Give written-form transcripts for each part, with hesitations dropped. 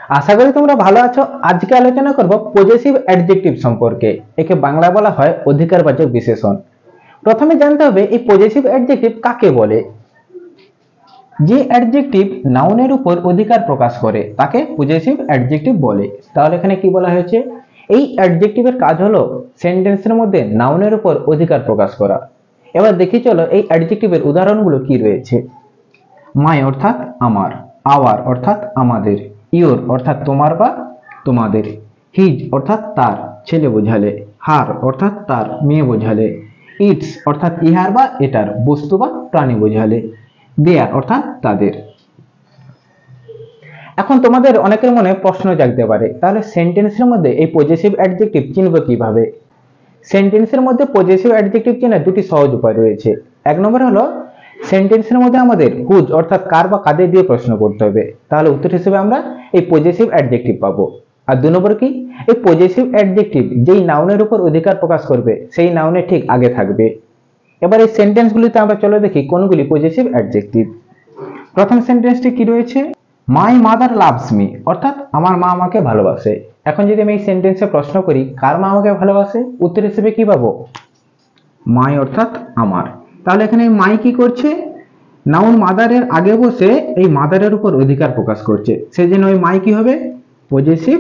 আশা করি তোমরা ভালো আছো। আজকে আলোচনা করব পজেসিভ অ্যাডজেক্টিভ সম্পর্কে। একে বাংলা বলা হয় অধিকারবাচক বিশেষণ। প্রথমে জানতে হবে এই পজেসিভ অ্যাডজেক্টিভ কাকে বলে। যে অ্যাডজেক্টিভ নাউনের উপর অধিকার প্রকাশ করে তাকে পজেসিভ অ্যাডজেক্টিভ বলে। তাহলে এখানে কি বলা হয়েছে, এই অ্যাডজেক্টিভের কাজ হলো সেন্টেন্সের মধ্যে নাউনের উপর অধিকার প্রকাশ করা। এবার দেখি চলো এই অ্যাডজেক্টিভের উদাহরণগুলো কি রয়েছে। মাই অর্থাৎ আমার, আওয়ার অর্থাৎ আমাদের, ইওর অর্থাৎ তোমার বা তোমাদের, হিজ অর্থাৎ তার ছেলে বোঝালে, হার অর্থাৎ তার মেয়ে বোঝালে, ইটস অর্থাৎ ইহার বা এটার বস্তু বা প্রাণী বোঝালে, দেয়ার অর্থাৎ তাদের। এখন তোমাদের অনেকের মনে প্রশ্ন জাগতে পারে, তাহলে সেন্টেন্সের মধ্যে এই পজেসিভ অ্যাডজেক্টিভ চিনব কিভাবে। সেন্টেন্সের মধ্যে পজেসিভ অ্যাডজেক্টিভ চেনার দুটি সহজ উপায় রয়েছে। এক নম্বর হলো সেন্টেন্সের মধ্যে আমাদের হুজ অর্থাৎ কার বা কাদের দিয়ে প্রশ্ন করতে হবে, তাহলে উত্তর হিসেবে আমরা এই পজেসিভ অ্যাডজেক্টিভ পাবো। আর দুই নম্বর কি, এই পজেসিভ অ্যাডজেক্টিভ যেই নাউনের উপর অধিকার প্রকাশ করবে সেই নাউনের ঠিক আগে থাকবে। এবার এই সেন্টেন্সগুলিতে আমরা চলো দেখি কোনগুলি পজেসিভ অ্যাডজেক্টিভ। প্রথম সেন্টেন্সটি কি রয়েছে, মাই মাদার লাভস মি অর্থাৎ আমার মা আমাকে ভালোবাসে। এখন যদি আমি এই সেন্টেন্সে প্রশ্ন করি কার মা আমাকে ভালোবাসে, উত্তর হিসেবে কি পাবো, মাই অর্থাৎ আমার। তাহলে এখানে মাই কি করছে, নাউন মাদারের আগে বসে এই মাদারের উপর অধিকার প্রকাশ করছে, সেই জন্য ওই মাই কি হবে, পজেসিভ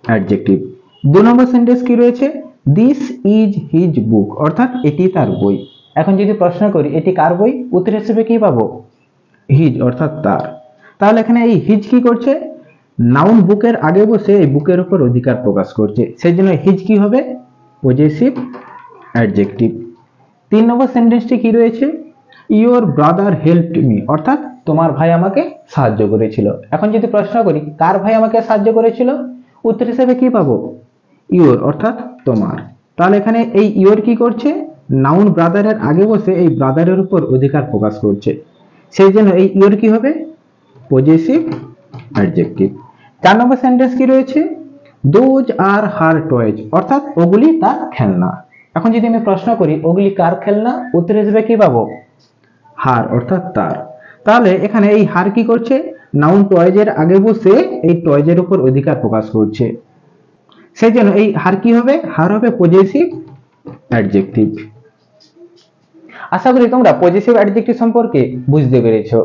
অ্যাডজেক্টিভ। দুই নম্বর সেন্টেন্স কি রয়েছে, দিস ইজ হিজ বুক অর্থাৎ এটি তার বই। এখন যদি প্রশ্ন করি এটি কার বই, উত্তর হিসেবে কি পাবো, হিজ অর্থাৎ তার। তাহলে এখানে এই হিজ কি করছে, নাউন বুকের আগে বসে এই বুকের উপর অধিকার প্রকাশ করছে, সেই জন্য হিজ কি হবে, পজেসিভ অ্যাডজেক্টিভ। তিন নম্বর সেন্টেন্সটি কি রয়েছে, ইওর ব্রাদার হেল্পড মি অর্থাৎ তোমার ভাই আমাকে সাহায্য করেছিল। এখন যদি প্রশ্ন করি কার ভাই আমাকে সাহায্য করেছিল, উত্তর হিসেবে কি পাবো, ইওর অর্থাৎ তোমার। তাহলে এখানে এই ইওর কি করছে, নাউন ব্রাদারের আগে বসে এই ব্রাদারের উপর অধিকার প্রকাশ করছে, সেই জন্য এই ইওর কি হবে, পজেসিভ অ্যাডজেক্টিভ। চার নম্বর সেন্টেন্স কি রয়েছে, দোজ আর হার টয়েজ অর্থাৎ ওগুলি তার খেলনা। এখন যদি আমি প্রশ্ন করি ওগুলি কার খেলনা, উত্তর হিসেবে কি পাবো, হার অর্থাৎ তার। তাহলে এখানে এই হার কি করছে, নাউন টয়েজের আগে বসে এই টয়েজের উপর অধিকার প্রকাশ করছে, সেই জন্য এই হার কি হবে, হার হবে পজেসিভ অ্যাডজেক্টিভ। আশা করি তোমরা পজেসিভ অ্যাডজেক্টিভ সম্পর্কে বুঝতে পেরেছো।